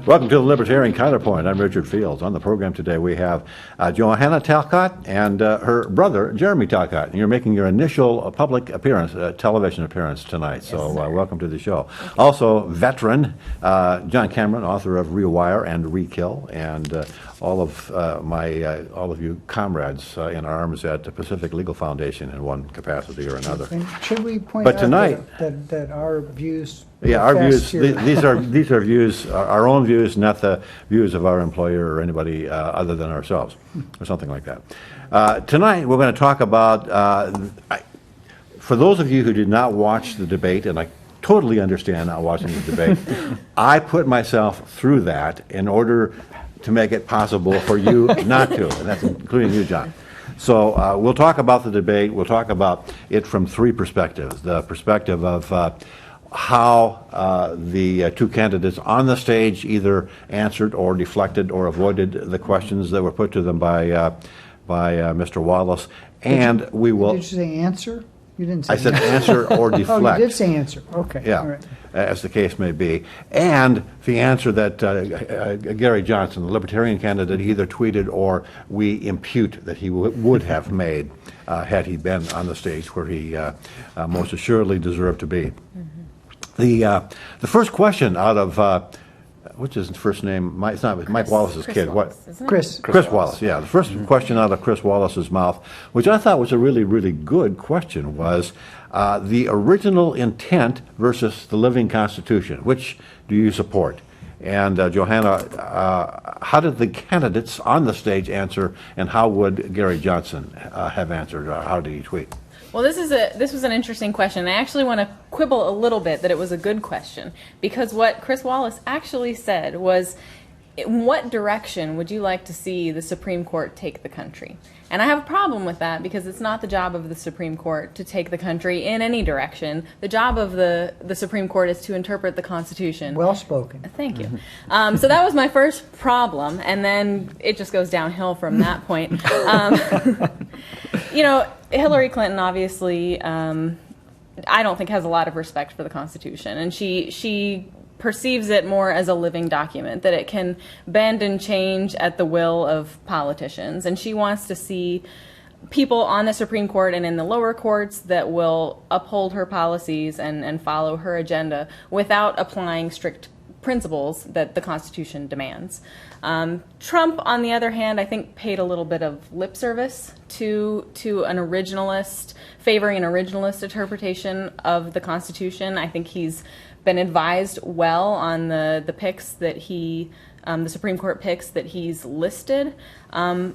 Welcome to the Libertarian Counterpoint. I'm Richard Fields. On the program today we have Johanna Talcott and her brother, Jeremy Talcott. And you're making your initial public appearance, television appearance tonight. Yes, so welcome to the show. Also, veteran John Cameron, author of Rewire and Re-Kill, and all of you comrades in arms at the Pacific Legal Foundation in one capacity or another. And should we point out tonight, that our views? Yeah, our views. These are views, our own views, not the views of our employer or anybody other than ourselves, or something like that. Tonight, we're going to talk about. For those of you who did not watch the debate, and I totally understand not watching the debate, I put myself through that in order to make it possible for you not to, and that's including you, John. So we'll talk about the debate. We'll talk about it from three perspectives: the perspective of how the two candidates on the stage either answered or deflected or avoided the questions that were put to them by Mr. Wallace, and we will. Did you say answer? You didn't say. I said answer or deflect. Oh, you did say answer. Okay. Yeah, all right. As the case may be, and the answer that Gary Johnson, the Libertarian candidate, either tweeted or we impute that he would have made had he been on the stage where he most assuredly deserved to be. Mm-hmm. The first question out of what's his first name? It's not Mike Wallace's kid. Wallace, what? Chris Wallace. Yeah, the first question out of Chris Wallace's mouth, which I thought was a really, really good question, was the original intent versus the living Constitution. Which do you support? And Johanna, how did the candidates on the stage answer, and how would Gary Johnson have answered? Or how did he tweet? Well, this was an interesting question. I actually want to quibble a little bit that it was a good question, because what Chris Wallace actually said was, in what direction would you like to see the Supreme Court take the country? And I have a problem with that, because it's not the job of the Supreme Court to take the country in any direction. The job of the Supreme Court is to interpret the Constitution. Well spoken. Thank you. So that was my first problem, and then it just goes downhill from that point. You know, Hillary Clinton obviously, I don't think has a lot of respect for the Constitution, and she perceives it more as a living document, that it can bend and change at the will of politicians, and she wants to see people on the Supreme Court and in the lower courts that will uphold her policies and follow her agenda without applying strict principles that the Constitution demands. Trump, on the other hand, I think paid a little bit of lip service to an originalist, favoring an originalist interpretation of the Constitution. I think he's been advised well on the picks that the Supreme Court picks that he's listed. Can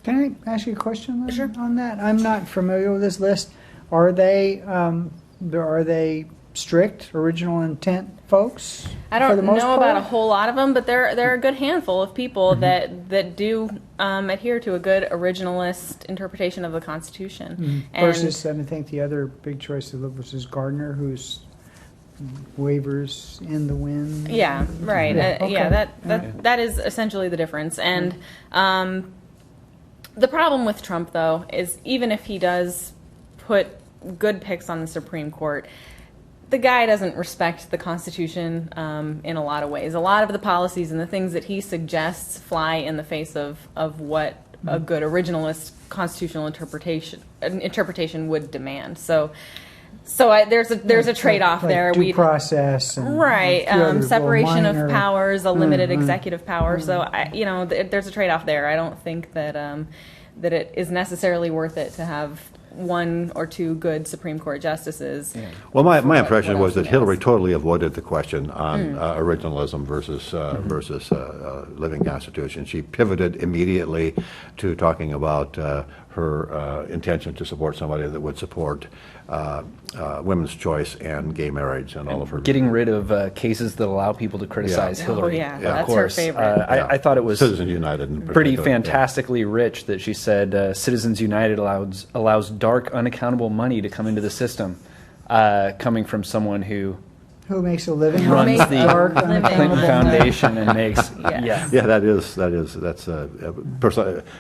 I ask you a question Sure. on that? I'm not familiar with this list. Are they strict original intent folks? I don't know about a whole lot of them, but there are a good handful of people that do adhere to a good originalist interpretation of the Constitution. Mm-hmm. Versus, I think the other big choice of liberals is Gardner, who's waivers in the wind. Yeah, right. Okay. That is essentially the difference. And the problem with Trump, though, is even if he does put good picks on the Supreme Court, the guy doesn't respect the Constitution in a lot of ways. A lot of the policies and the things that he suggests fly in the face of what a good originalist constitutional interpretation would demand. So there's a trade-off there. Due process, and right? Separation of powers, a limited executive power. So there's a trade-off there. I don't think that that it is necessarily worth it to have one or two good Supreme Court justices. Yeah. Well, my impression was that Hillary totally avoided the question on originalism versus living Constitution. She pivoted immediately to talking about her intention to support somebody that would support women's choice and gay marriage and all of her. Getting rid of cases that allow people to criticize Hillary. That's her favorite. I thought it was Citizens United pretty fantastically rich that she said Citizens United allows dark, unaccountable money to come into the system, coming from someone who Who makes a living? runs makes the a dark, living. Clinton unaccountable Foundation and makes Yes. Yeah, that's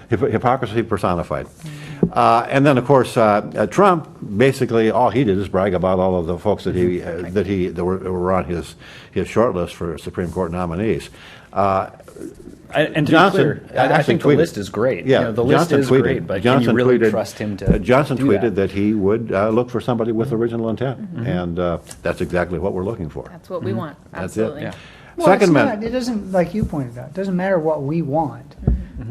hypocrisy personified. And then, of course, Trump, basically, all he did is brag about all of the folks that that were on his short list for Supreme Court nominees. And to Johnson be clear, I actually think the tweeted- list is great. Yeah, You know, the list Johnson is tweeted- great, but Johnson can you really tweeted- trust him to Johnson do tweeted that? that he would look for somebody with original intent, and that's exactly what we're looking for. That's what we want. That's it. Absolutely. Yeah. Well, Second it's not, amendment. it doesn't, like you pointed out, it doesn't matter what we want.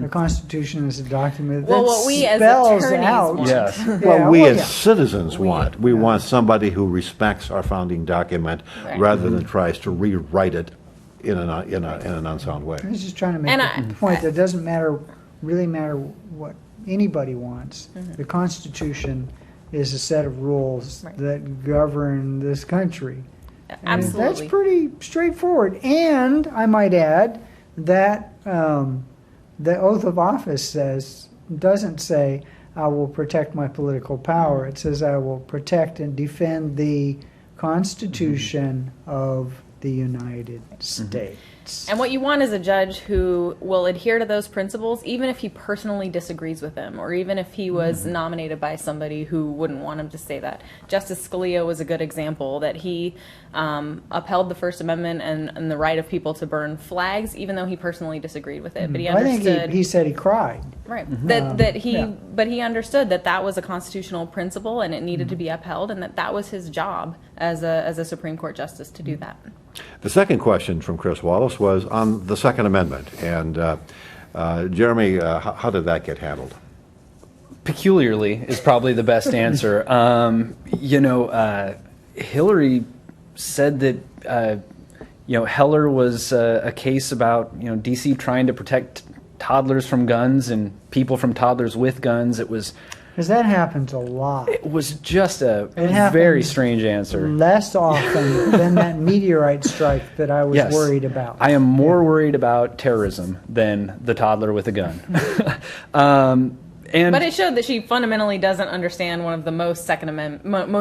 The Constitution is a document that Well, what we as spells attorneys out. want. Yes. Well, we as yeah. citizens want. We want somebody who respects our founding document Right. rather than tries to rewrite it in an unsound way. I was just trying to make And the point that it doesn't really matter what anybody wants. The Constitution is a set of rules Right. that govern this country. And Absolutely. that's pretty straightforward. And I might add that the oath of office doesn't say, I will protect my political power. It says, I will protect and defend the Constitution of the United States. And what you want is a judge who will adhere to those principles, even if he personally disagrees with them, or even if he was nominated by somebody who wouldn't want him to say that. Justice Scalia was a good example that he upheld the First Amendment and the right of people to burn flags, even though he personally disagreed with it. But he I think understood. he said he cried. Right. Yeah. But he understood that that was a constitutional principle and it needed to be upheld, and that was his job as a Supreme Court justice to do that. The second question from Chris Wallace was on the Second Amendment. And Jeremy, how did that get handled? Peculiarly is probably the best answer. Hillary said that Heller was a case about D.C. trying to protect toddlers from guns and people from toddlers with guns. Because that happens a lot. It was just a It happens very strange answer. Less often than that meteorite strike that I was Yes. worried about. I am more worried about terrorism than the toddler with a gun. But it showed that she fundamentally doesn't understand one of the most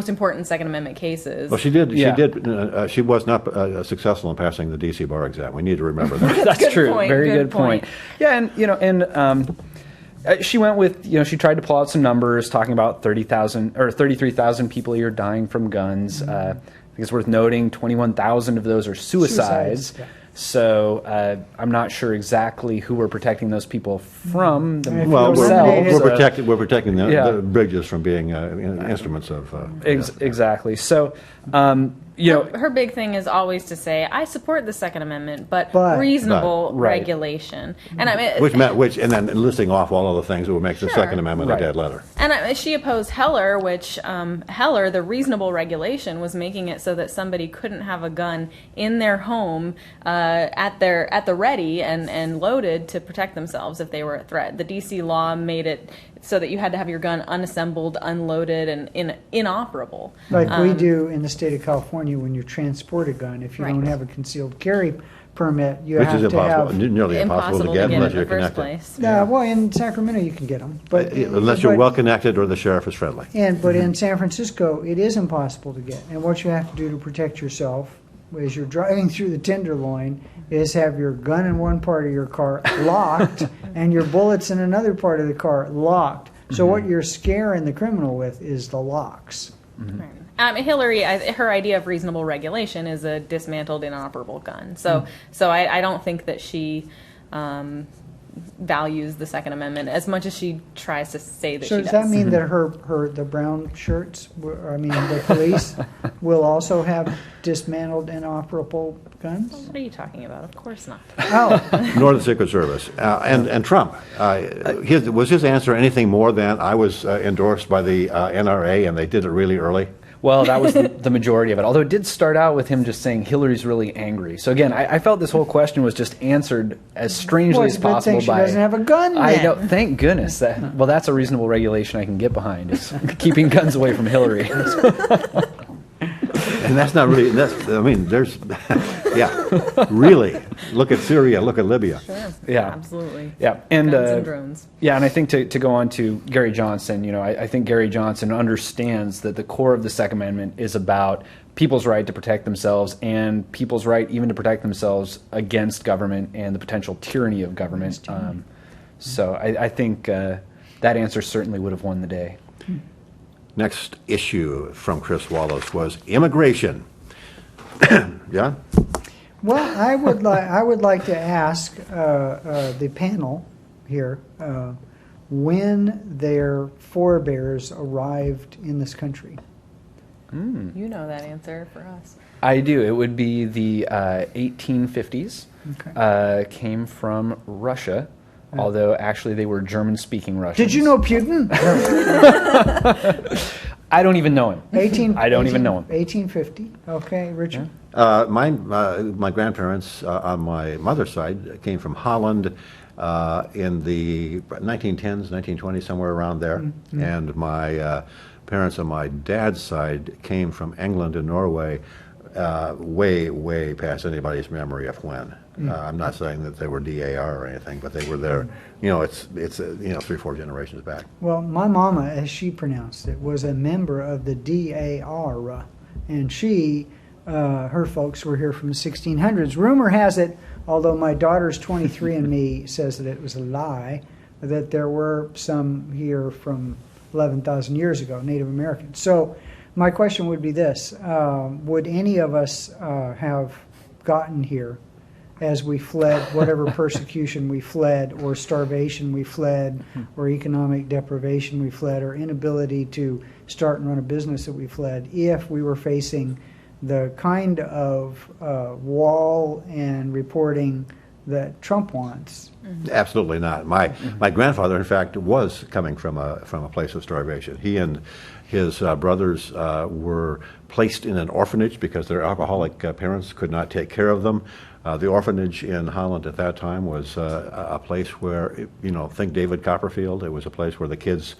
important Second Amendment cases. Well, she did. Yeah. She was not successful in passing the D.C. bar exam. We need to remember that. That's Good true. point, Very good good point. Yeah, she went with, she tried to pull out some numbers talking about 30,000 or 33,000 people a year dying from guns. I think it's worth noting 21,000 of those are suicides. Yeah. So I'm not sure exactly who we're protecting those people from. Well, Themselves. we're protecting Yeah. the bridges from being instruments of. Exactly. So, Her big thing is always to say, I support the Second Amendment, but reasonable right. regulation. And I mean, and then listing off all of the things that would make the Sure. Second Amendment Right. a dead letter. And she opposed Heller, which Heller, the reasonable regulation, was making it so that somebody couldn't have a gun in their home at the ready and loaded to protect themselves if they were a threat. The D.C. law made it so that you had to have your gun unassembled, unloaded, and inoperable. Like we do in the state of California when you transport a gun. If you Right. don't have a concealed carry permit, you Which have is to impossible, have... nearly impossible to get unless in you're the first connected. place. Well, in Sacramento you can get them. But, Unless you're well connected or the sheriff is friendly. But in San Francisco, it is impossible to get. And what you have to do to protect yourself as you're driving through the Tenderloin is have your gun in one part of your car locked and your bullets in another part of the car locked. So what you're scaring the criminal with is the locks. Right. Hillary, her idea of reasonable regulation is a dismantled, inoperable gun. So I don't think that she values the Second Amendment as much as she tries to say that So she does does. that mean that the brown shirts, the police, will also have dismantled inoperable guns? What are you talking about? Of course not. Oh, Nor the Secret Service. And Trump, was his answer anything more than I was endorsed by the NRA and they did it really early? Well, that was the majority of it. Although it did start out with him just saying Hillary's really angry. So again, I felt this whole question was just answered as strangely well, as it's a good possible thing she by. doesn't have a gun then. I know. Thank goodness. That's a reasonable regulation I can get behind. Is keeping guns away from Hillary. And that's not really, there's, really. Look at Syria, look at Libya. Sure. Yeah. Absolutely. Yeah, and Guns and drones. Yeah, and I think to go on to Gary Johnson, I think Gary Johnson understands that the core of the Second Amendment is about people's right to protect themselves and people's right even to protect themselves against government and the potential tyranny of government. So I think that answer certainly would have won the day. Next issue from Chris Wallace was immigration. Yeah? Well, I would like to ask the panel here when their forebears arrived in this country. You know that answer for us. I do. It would be the 1850s. Okay. Came from Russia, although actually they were German-speaking Russians. Did you know Putin? I don't even know him. I don't even know him. 1850. Okay, Richard. My grandparents on my mother's side came from Holland in the 1910s, 1920s, somewhere around there. And my parents on my dad's side came from England and Norway way past anybody's memory of when. I'm not saying that they were DAR or anything, but they were there. It's 3-4 generations back. Well, my mama, as she pronounced it, was a member of the DAR, and her folks were here from the 1600s. Rumor has it, although my daughter's 23andMe says that it was a lie, that there were some here from 11,000 years ago, Native Americans. So my question would be this: would any of us have gotten here as we fled whatever persecution we fled, or starvation we fled, or economic deprivation we fled, or inability to start and run a business that we fled, if we were facing the kind of wall and reporting that Trump wants? Absolutely not. My grandfather, in fact, was coming from a place of starvation. He and his brothers were placed in an orphanage because their alcoholic parents could not take care of them. The orphanage in Holland at that time was a place where, think David Copperfield. It was a place where the kids,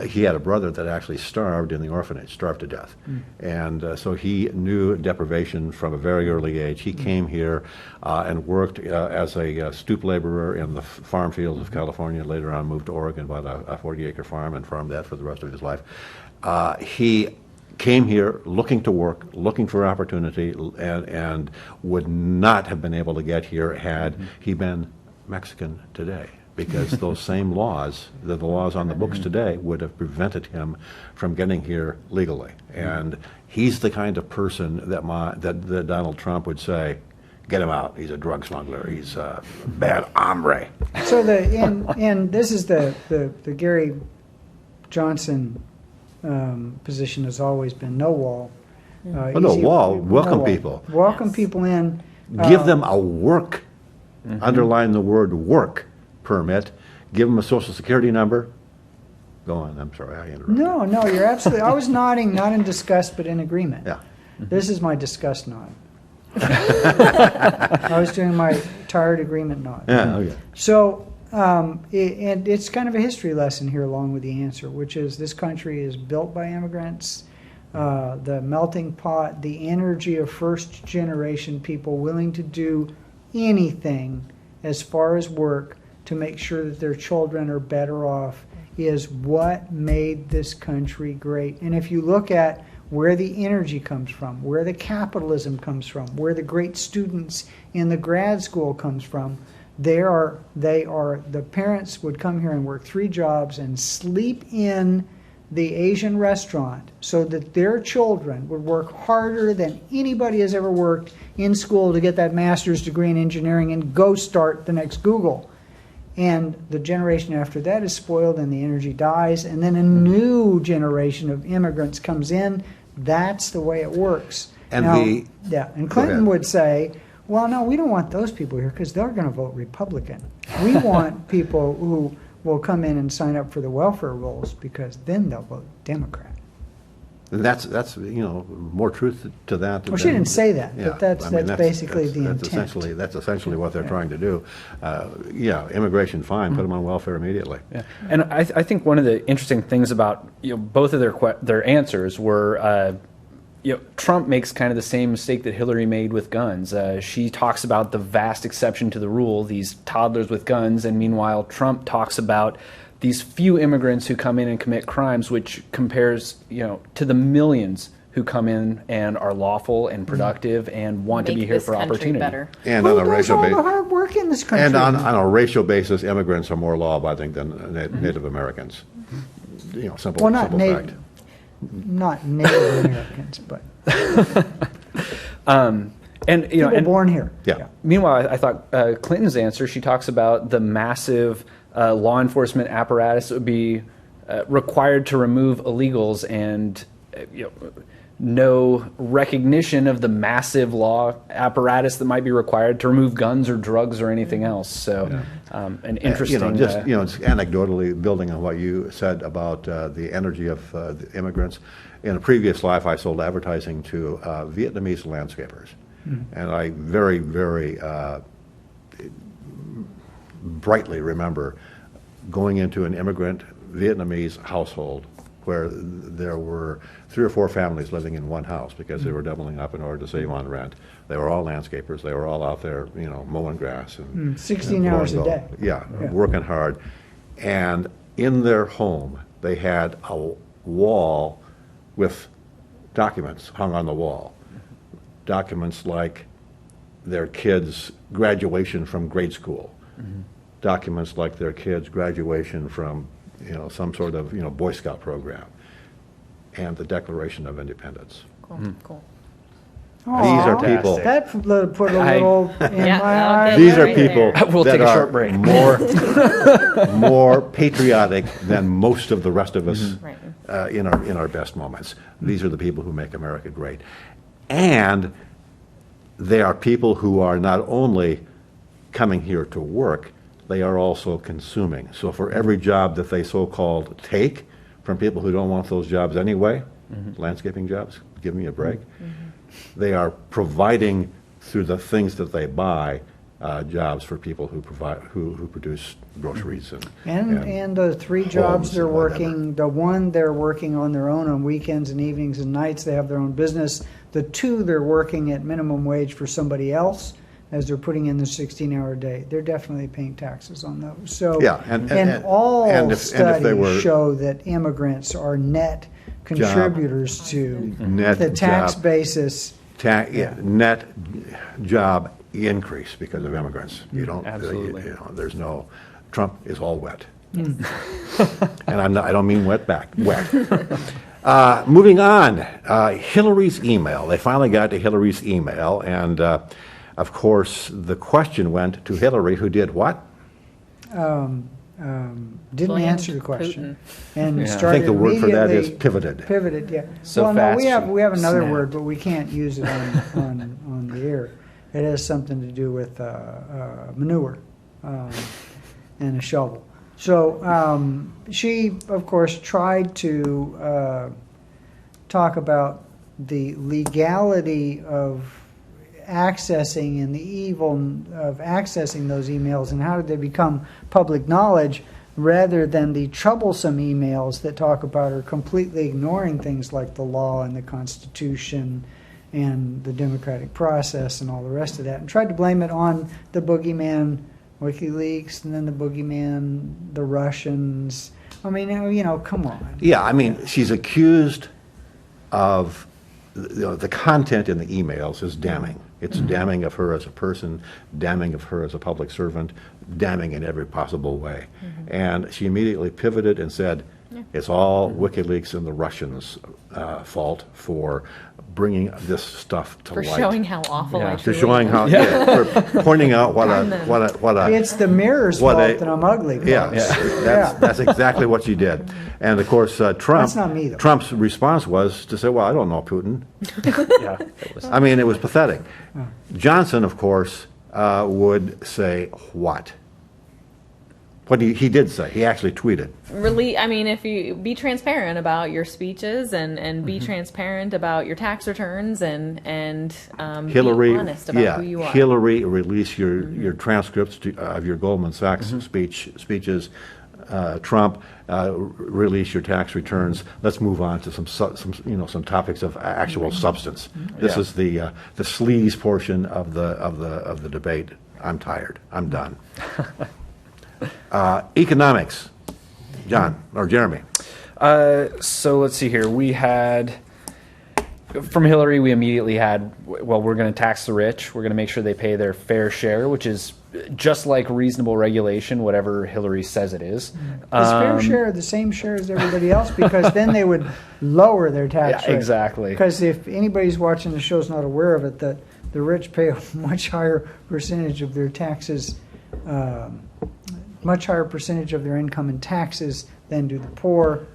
he had a brother that actually starved in the orphanage, starved to death. And so he knew deprivation from a very early age. He came here and worked as a stoop laborer in the farm fields of California. Later on moved to Oregon, bought a 40-acre farm and farmed that for the rest of his life. He came here looking to work, looking for opportunity, and would not have been able to get here had he been Mexican today, because those same laws, the laws on the books today, would have prevented him from getting here legally. And he's the kind of person that Donald Trump would say, get him out. He's a drug smuggler. He's a bad hombre. So and this is the Gary Johnson position has always been no wall. No wall. Welcome people. Welcome people in. Give them a work, underline the word work permit. Give them a Social Security number. Go on. I'm sorry, I interrupted. No, you're absolutely. I was nodding, not in disgust, but in agreement. Yeah. This is my disgust nod. I was doing my tired agreement nod. Yeah. Okay. So, and it's kind of a history lesson here along with the answer, which is this country is built by immigrants. The melting pot, the energy of first generation people willing to do anything as far as work to make sure that their children are better off is what made this country great. And if you look at where the energy comes from, where the capitalism comes from, where the great students in the grad school comes from, the parents would come here and work 3 jobs and sleep in the Asian restaurant so that their children would work harder than anybody has ever worked in school to get that master's degree in engineering and go start the next Google. And the generation after that is spoiled and the energy dies, and then a new generation of immigrants comes in. That's the way it works. And and Clinton would say, well, no, we don't want those people here because they're going to vote Republican. We want people who will come in and sign up for the welfare rolls because then they'll vote Democrat. That's more truth to that. Well, she didn't say that, but that's basically the intent. That's essentially what they're trying to do. Immigration, fine, put them on welfare immediately. Yeah. And I think one of the interesting things about both of their answers were Trump makes kind of the same mistake that Hillary made with guns. She talks about the vast exception to the rule, these toddlers with guns, and meanwhile Trump talks about these few immigrants who come in and commit crimes, which compares to the millions who come in and are lawful and productive and want to Make be here this for country opportunity. better. And Who on a does racial all the basis. hard work in this country? And on a racial basis, immigrants are more law-abiding than Native Americans. Simple, well, not simple Native, fact. not Native Americans, but And people born here. Yeah. Meanwhile, I thought Clinton's answer, she talks about the massive law enforcement apparatus that would be required to remove illegals and no recognition of the massive law apparatus that might be required to remove guns or drugs or anything else. So an interesting... Just anecdotally building on what you said about the energy of the immigrants. In a previous life, I sold advertising to Vietnamese landscapers. And I very, very brightly remember going into an immigrant Vietnamese household where there were 3 or 4 families living in one house because they were doubling up in order to save on rent. They were all landscapers. They were all out there, mowing grass and 16 hours a day. Yeah, working hard. And in their home, they had a wall with documents hung on the wall. Documents like their kids' graduation from grade school. Documents like their kids' graduation from some sort of Boy Scout program, and the Declaration of Independence. Cool. These are Aw, people. that put a little in Yeah, my that'll eye. get These are right people there. We'll that take a are short break. more patriotic than most of the rest of us Right. in our best moments. These are the people who make America great, and they are people who are not only coming here to work, they are also consuming. So for every job that they so-called take from people who don't want those jobs anyway, landscaping jobs, give me a break, they are providing through the things that they buy jobs for people who produce groceries And the 3 jobs homes they're and whatever. working, the 1 they're working on their own on weekends and evenings and nights, they have their own business. The 2 they're working at minimum wage for somebody else as they're putting in the 16-hour day. They're definitely paying taxes on those. So, Yeah, and all and if studies they were- show that immigrants are net contributors to Net the tax job. basis. net job increase because of immigrants. You don't, Absolutely. there's no, Trump is all wet. And I don't mean wet back, wet. Moving on, Hillary's email. They finally got to Hillary's email, and of course, the question went to Hillary, who did what? Didn't Blamed answer the question and Yeah. I I started think the word for that is immediately- pivoted. Pivoted, yeah. So well, no, fast we have another snapped. word, but we can't use it on the air. It has something to do with manure and a shovel. So she, of course, tried to talk about the legality of accessing and the evil of accessing those emails and how did they become public knowledge, rather than the troublesome emails that talk about or completely ignoring things like the law and the Constitution and the democratic process and all the rest of that, and tried to blame it on the boogeyman, WikiLeaks, and then the boogeyman, the Russians. I mean, come on. Yeah, I mean, she's accused of, the content in the emails is damning. It's damning of her as a person, damning of her as a public servant, damning in every possible way. And she immediately pivoted and said, it's all WikiLeaks and the Russians' fault for bringing this stuff to For light. showing how awful Yeah. I To truly showing am. how, for pointing out what a It's the mirror's What fault a- that I'm ugly. folks. yeah, that's exactly what she did. And of course, Trump. That's not me, though. Trump's response was to say, "Well, I don't know Putin." Yeah, it was. I mean, it was pathetic. Johnson, of course, would say what? What he did say. He actually tweeted. Really, I mean, if you be transparent about your speeches and be Mm-hmm. transparent about your tax returns and Hillary, be honest about who you are. Hillary, release your transcripts of your Goldman Sachs speeches. Trump, release your tax returns. Let's move on to some topics of actual substance. This is the sleaze portion of the debate. I'm tired. I'm done. Economics, John or Jeremy. So let's see here. We had from Hillary, we immediately had, well, we're going to tax the rich. We're going to make sure they pay their fair share, which is just like reasonable regulation, whatever Hillary says it is. Is fair share the same share as everybody else? Because then they would lower their tax rate. Exactly. Because if anybody's watching the show is not aware of it, the rich pay a much higher percentage of their taxes, much higher percentage of their income in taxes than do the poor.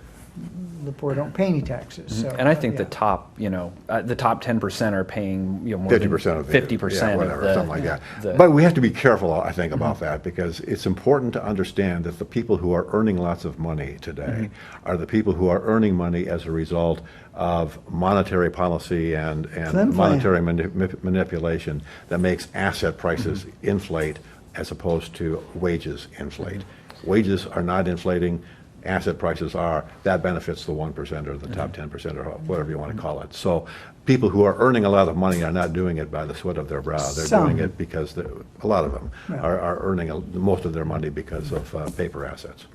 The poor don't pay any taxes. So, and I think yeah. the top 10% are paying more 50% of the 50% whatever, of the, something like that. But we have to be careful, I think, about that, because it's important to understand that the people who are earning lots of money today are the people who are earning money as a result of monetary policy and monetary manipulation that makes asset prices inflate as opposed to wages inflate. Wages are not inflating. Asset prices are. That benefits the 1% or the top 10% or whatever you want to call it. So people who are earning a lot of money are not doing it by the sweat of their brow. They're doing it because a lot of them are earning most of their money because of paper assets.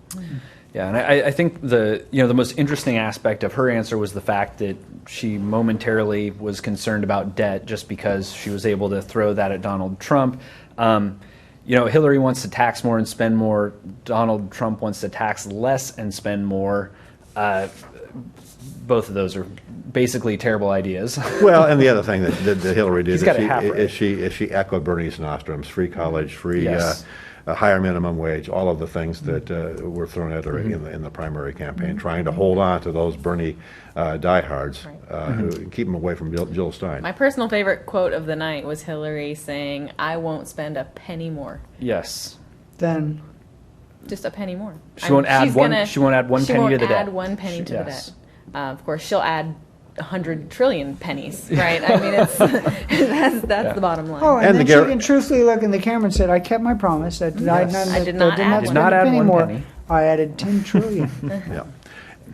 Yeah, and I think the most interesting aspect of her answer was the fact that she momentarily was concerned about debt just because she was able to throw that at Donald Trump. Hillary wants to tax more and spend more. Donald Trump wants to tax less and spend more. Both of those are basically terrible ideas. Well, and the other thing that Hillary did is she echoed Bernie's nostrums: free college, free a higher minimum wage, all of the things that were thrown at her in the primary campaign, trying to hold on to those Bernie diehards, who keep them away from Jill Stein. My personal favorite quote of the night was Hillary saying, "I won't spend a penny more." Yes. Then just a penny more. She won't add one penny to the debt. She won't add 1 penny to the debt. Of course, she'll add 100 trillion pennies, right? I mean, that's the bottom line. Oh, and then she can truthfully look in the camera and said, "I kept my promise. I did not spend a penny more. I added 10 trillion." Yeah.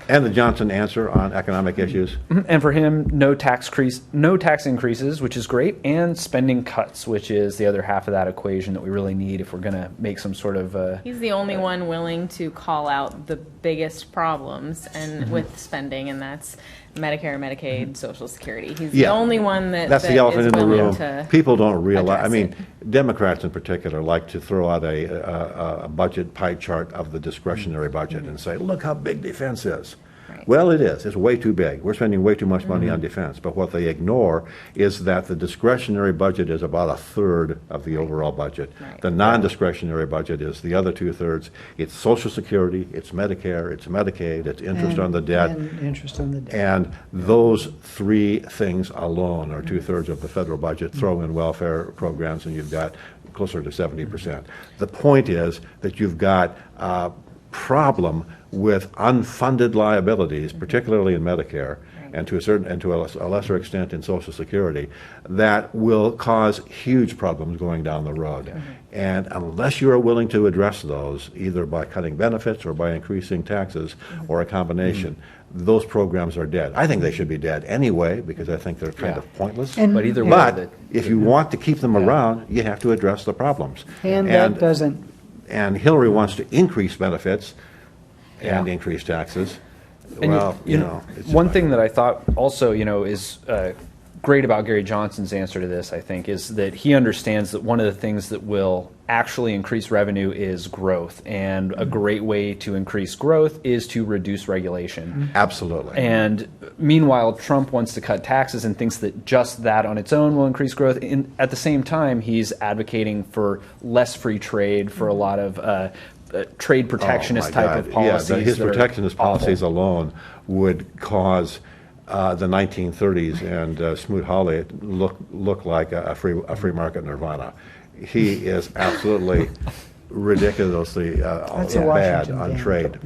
And the Johnson answer on economic issues. And for him, no tax increases, which is great, and spending cuts, which is the other half of that equation that we really need if we're going to make some sort of. He's the only one willing to call out the biggest problems and with spending, and that's Medicare, Medicaid, Social Security. He's the only one that's the elephant in the room. People don't realize. I mean, it. Democrats in particular like to throw out a budget pie chart of the discretionary budget and say, "Look how big defense is." Right. Well, it is. It's way too big. We're spending way too much money on defense. But what they ignore is that the discretionary budget is about a third of the overall budget. Right. The non-discretionary budget is the other 2/3. It's Social Security, it's Medicare, it's Medicaid, it's interest on the debt. And interest on the debt. And those three things alone are 2/3 of the federal budget. Throw in welfare programs and you've got closer to 70%. The point is that you've got a problem with unfunded liabilities, particularly in Medicare, and to a lesser extent in Social Security, that will cause huge problems going down the road. And unless you are willing to address those, either by cutting benefits or by increasing taxes or a combination, those programs are dead. I think they should be dead anyway, because I think they're kind of pointless. But either way, if you want to keep them around, you have to address the problems. And that doesn't. And Hillary wants to increase benefits and increase taxes. And well, it's one thing that I thought also, is great about Gary Johnson's answer to this, I think, is that he understands that one of the things that will actually increase revenue is growth. And a great way to increase growth is to reduce regulation. Absolutely. And meanwhile, Trump wants to cut taxes and thinks that just that on its own will increase growth. At the same time, he's advocating for less free trade, for a lot of trade protectionist type of policies. Yeah, his protectionist policies alone would cause the 1930s and Smoot-Hawley look like a free market nirvana. He is absolutely ridiculously bad on trade.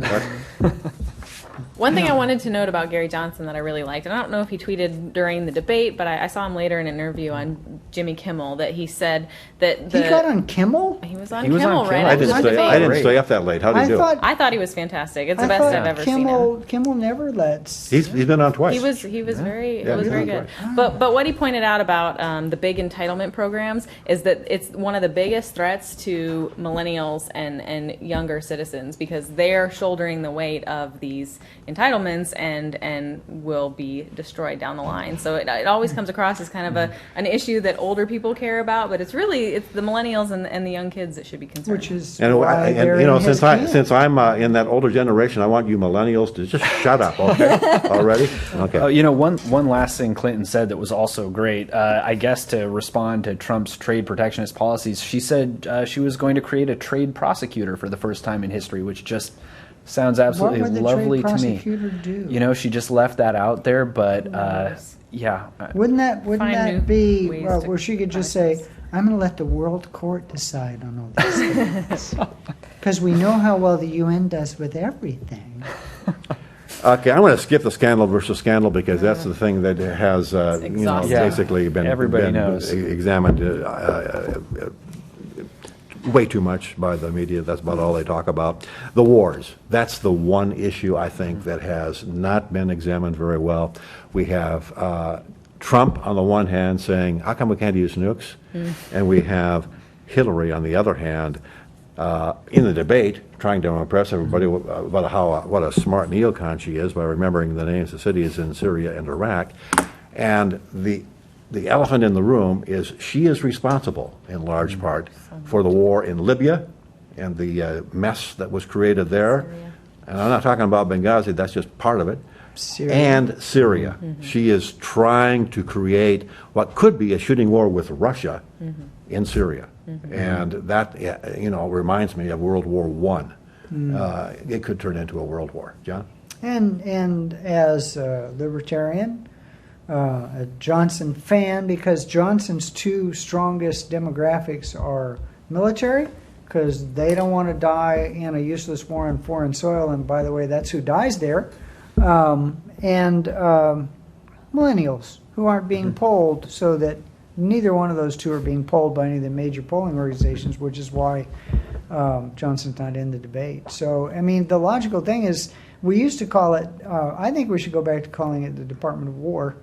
One thing I wanted to note about Gary Johnson that I really liked, and I don't know if he tweeted during the debate, but I saw him later in an interview on Jimmy Kimmel that he said that he got on Kimmel? He was on Kimmel, right? I didn't stay up that late. How did he do? I thought he was fantastic. It's the best I've ever seen him. Kimmel never lets. He's been on twice. He was very good. But what he pointed out about the big entitlement programs is that it's one of the biggest threats to millennials and younger citizens, because they're shouldering the weight of these entitlements and will be destroyed down the line. So it always comes across as kind of an issue that older people care about, but it's the millennials and the young kids that should be concerned. Which is And, why they're you know, in his camp. since I'm in that older generation, I want you millennials to just shut up, okay? Already? Okay. You know, one last thing Clinton said that was also great, I guess to respond to Trump's trade protectionist policies, she said she was going to create a trade prosecutor for the first time in history, which just sounds absolutely What would the lovely trade to me. prosecutor do? You know, she just left that out there, but yeah. Wouldn't that Find new be ways where to she could just punish say, us. I'm going to let the world court decide on all these things. Because we know how well the UN does with everything. Okay, I'm going to skip the scandal versus scandal because that's the thing that has, exhausting. Yeah. basically been, Everybody knows. examined way too much by the media. That's about all they talk about. The wars. That's the one issue I think that has not been examined very well. We have Trump on the one hand saying, how come we can't use nukes? And we have Hillary on the other hand in the debate trying to impress everybody about what a smart neocon she is by remembering the names of cities in Syria and Iraq. And the elephant in the room is she is responsible in large part for the war in Libya and the mess that was created there. And I'm not talking about Benghazi, that's just part of it. Syria. And Syria. She is trying to create what could be a shooting war with Russia in Syria. And that, reminds me of World War I. It could turn into a world war. John? And as a libertarian, a Johnson fan, because Johnson's two strongest demographics are military, because they don't want to die in a useless war on foreign soil, and by the way, that's who dies there, and millennials who aren't being polled, so that neither one of those two are being polled by any of the major polling organizations, which is why Johnson's not in the debate. So, I mean, the logical thing is, we used to call it, I think we should go back to calling it the Department of War,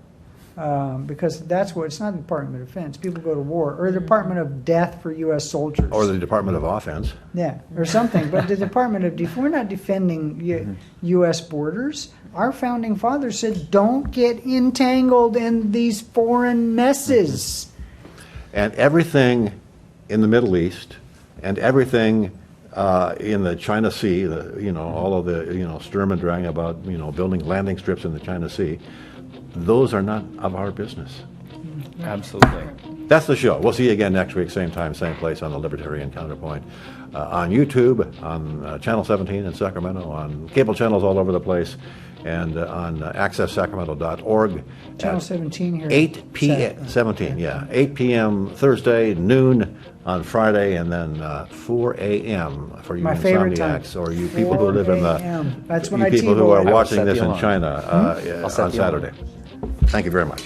because that's what, it's not the Department of Defense. People go to war, or the Department of Death for U.S. soldiers. Or the Department of Offense. Yeah, or something. But the Department of we're not defending U.S. borders. Our founding fathers said, don't get entangled in these foreign messes. And everything in the Middle East and everything in the China Sea, all of the, Sturm and Drang about, building landing strips in the China Sea, those are not of our business. Absolutely. That's the show. We'll see you again next week, same time, same place on the Libertarian Counterpoint. On YouTube, on Channel 17 in Sacramento, on cable channels all over the place, and on accesssacramento.org. Channel 17 here. 8 p.m. 17, yeah. 8 p.m. Thursday, noon on Friday, and then 4 a.m. for you My favorite time. insomniacs or you people who live in 4 a.m. That's when you I people who are T-bone. watching set this the in alarm. China I'll set on the alarm. Saturday. Thank you very much.